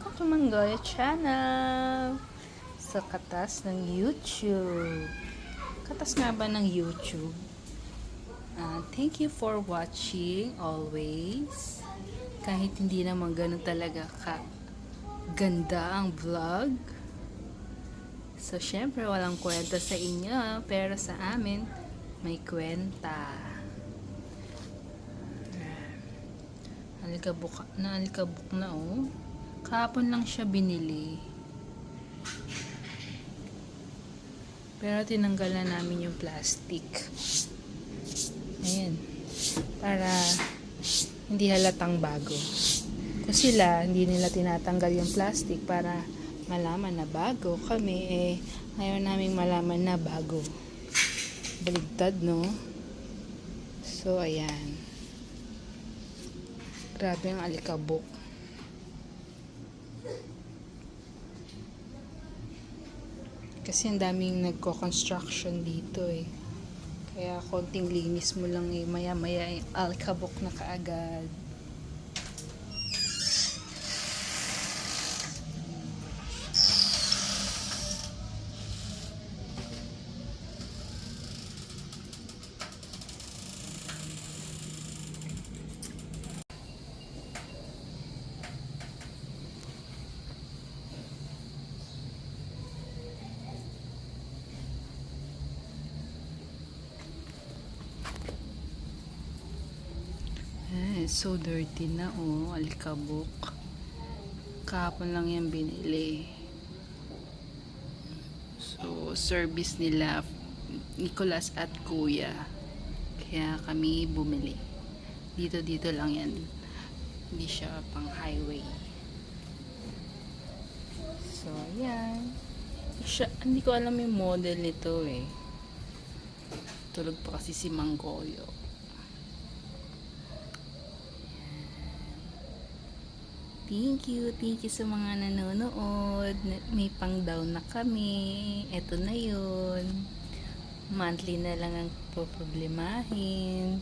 Welcome to Manggoya Channel! Sa katas ng YouTube. Katas nga ba ng YouTube? Thank you for watching always. Kahit hindi naman ganun talaga ganda ang vlog. So, syempre, walang kwenta sa inyo, pero sa amin, may kwenta. Alikabok na oh. Kahapon lang siya binili. Pero tinanggal na namin yung plastic. Ayan. Para hindi halatang bago. Kasi sila, hindi nila tinatanggal yung plastic para malaman na bago. Kami ayaw namin malaman na bago. Baligtad, no? So, ayan. Grabe ang alikabok. Kasi ang daming nagko-construction dito Kaya konting linis mo lang maya-maya alikabok na kaagad. So dirty na alikabok. Kahapon lang yan binili. So service nila Nicolas at Kuya. Kaya kami bumili. Dito lang yan. Hindi siya pang highway. So yan. Hindi ko alam yung model nito Tulog pa kasi si Manggoyo. Thank you sa mga nanonood. May pang down na kami. Eto na yun. Monthly na lang ang poproblemahin.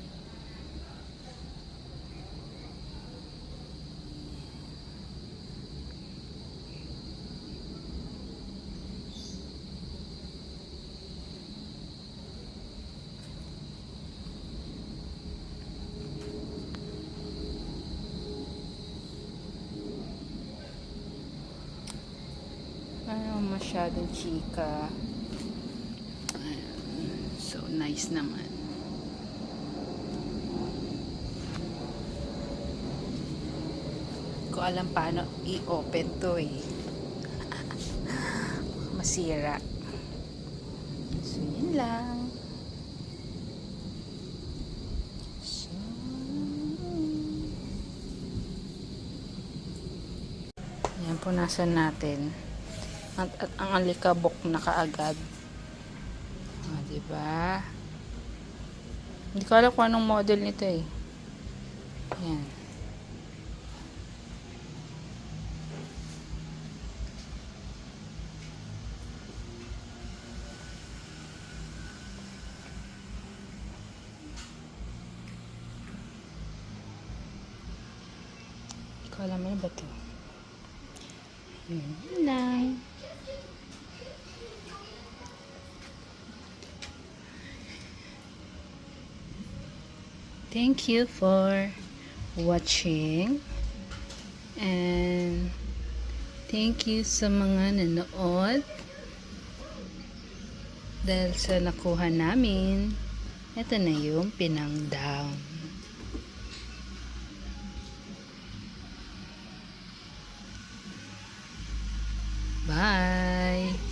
Masyadong chika. So nice naman. Ko alam paano i-open to masira. So yun lang. So yan, punasan natin. At ang alikabok na kaagad. Diba? Hindi ko alam kung anong model nito Ayan. Hindi ko alam ano ba ito. Yun lang. Thank you for watching, and thank you sa mga nanood dahil sa nakuha namin. Ito na yung pinang-down. Bye!